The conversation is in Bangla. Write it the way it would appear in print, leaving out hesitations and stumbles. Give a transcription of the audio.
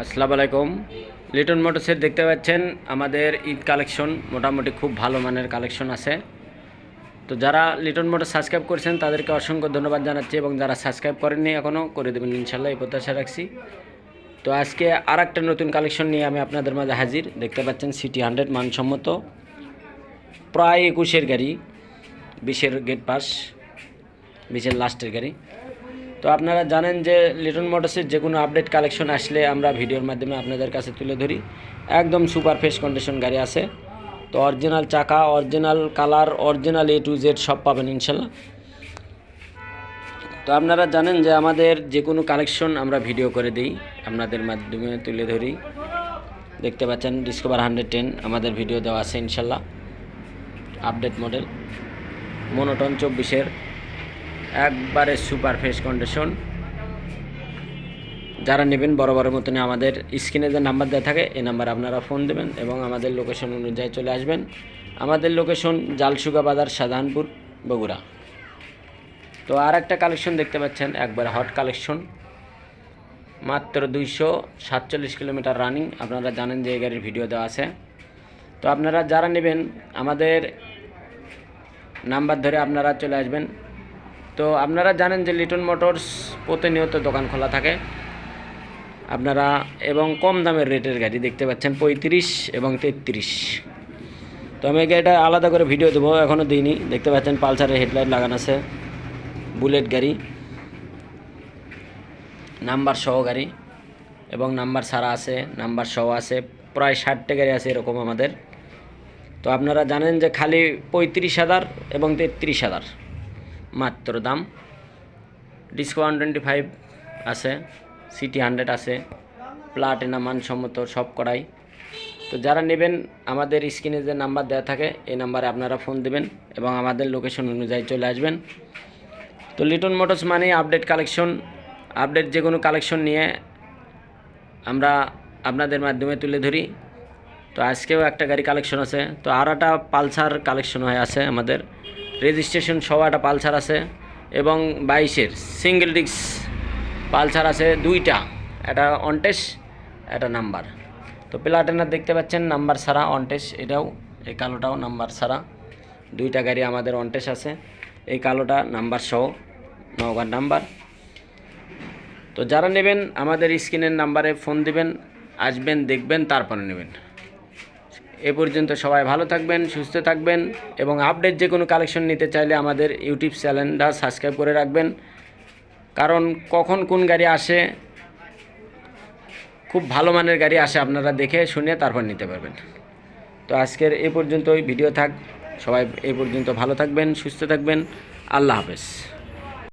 আসসালামু আলাইকুম। লিটন মোটরসের দেখতে পাচ্ছেন আমাদের ঈদ কালেকশন মোটামুটি খুব ভালো মানের কালেকশন আছে। তো যারা লিটন মোটর সাবস্ক্রাইব করেছেন তাদেরকে অসংখ্য ধন্যবাদ জানাচ্ছি, এবং যারা সাবস্ক্রাইব করেননি এখনও করে দেবেন ইনশাল্লাহ, এই প্রত্যাশা রাখছি। তো আজকে আর একটা নতুন কালেকশন নিয়ে আমি আপনাদের মাঝে হাজির। দেখতে পাচ্ছেন সিটি 100 মানসম্মত প্রায় 21-এর গাড়ি, 20-এর গেট পাস, 20-এর লাস্টের গাড়ি। তো আপনারা জানেন যে লিটন মোটরসের যে কোনো আপডেট কালেকশন আসলে আমরা ভিডিওর মাধ্যমে আপনাদের কাছে তুলে ধরি। একদম সুপার ফ্রেশ কন্ডিশন গাড়ি আছে। তো অরিজিনাল চাকা, original colour, original A to Z সব পাবেন ইনশাল্লাহ। তো আপনারা জানেন যে আমাদের যে কোনো কালেকশন আমরা ভিডিও করে দিই, আপনাদের মাধ্যমে তুলে ধরি। দেখতে পাচ্ছেন ডিসকভার 110 আমাদের ভিডিও দেওয়া আছে ইনশাল্লাহ। আপডেট মডেল মনোটন 24-এর একবারে সুপার ফ্রেশ কন্ডিশন। যারা নেবেন বরাবরের মতনই আমাদের স্ক্রিনে যে নাম্বার দেওয়া থাকে এই নাম্বারে আপনারা ফোন দেবেন এবং আমাদের লোকেশন অনুযায়ী চলে আসবেন। আমাদের লোকেশন জালসুগা বাজার, শাহজাহানপুর, বগুড়া। তো আর একটা কালেকশন দেখতে পাচ্ছেন, একবারে হট কালেকশন, মাত্র 247 কিলোমিটার রানিং। আপনারা জানেন যে এই গাড়ির ভিডিও দেওয়া আছে। তো আপনারা যারা নেবেন আমাদের নাম্বার ধরে আপনারা চলে আসবেন। তো আপনারা জানেন যে লিটন মোটরস প্রতিনিয়ত দোকান খোলা থাকে আপনারা, এবং কম দামের রেটের গাড়ি দেখতে পাচ্ছেন 35 এবং 33। তো আমি গাড়িটা আলাদা করে ভিডিও দেবো, এখনও দিইনি। দেখতে পাচ্ছেন পালসারের হেডলাইট লাগানো আছে, বুলেট গাড়ি, নাম্বার সহ গাড়ি এবং নাম্বার ছাড়া আছে, নাম্বার সহ আছে, প্রায় 60টা গাড়ি আছে এরকম আমাদের। তো আপনারা জানেন যে খালি 35,000 এবং 33,000 মাত্র দাম। ডিসকো 125 আছে, সিটি 100 আছে, প্লাটিনা মানসম্মত সব করাই। তো যারা নেবেন আমাদের স্ক্রিনে যে নাম্বার দেওয়া থাকে এই নাম্বারে আপনারা ফোন দেবেন এবং আমাদের লোকেশন অনুযায়ী চলে আসবেন। তো লিটন মোটরস মানে আপডেট কালেকশন, আপডেট যে কোনো কালেকশন নিয়ে আমরা আপনাদের মাধ্যমে তুলে ধরি। তো আজকেও একটা গাড়ি কালেকশন আছে। তো আর একটা পালসার কালেকশন হয়ে আছে আমাদের, রেজিস্ট্রেশন সহ একটা পালসার আছে এবং 22-এর সিঙ্গেল ডিস্ক পালসার আছে দুইটা, একটা অনটেস, একটা নাম্বার। তো প্লাটিনা দেখতে পাচ্ছেন নাম্বার ছাড়া, অনটেস এটাও, এই কালোটাও নাম্বার ছাড়া। দুইটা গাড়ি আমাদের অনটেস আছে, এই কালোটা নাম্বার সহ, নওগাঁর নাম্বার। তো যারা নেবেন আমাদের স্ক্রিনের নাম্বারে ফোন দিবেন, আসবেন, দেখবেন, তারপরে নেবেন। এ পর্যন্ত সবাই ভালো থাকবেন, সুস্থ থাকবেন, এবং আপডেট যে কোনো কালেকশন নিতে চাইলে আমাদের ইউটিউব চ্যানেলটা সাবস্ক্রাইব করে রাখবেন। কারণ কখন কোন গাড়ি আসে, খুব ভালো মানের গাড়ি আসে, আপনারা দেখে শুনে তারপর নিতে পারবেন। তো আজকের এ পর্যন্তই ভিডিও থাক। সবাই এ পর্যন্ত ভালো থাকবেন, সুস্থ থাকবেন। আল্লাহ হাফেজ।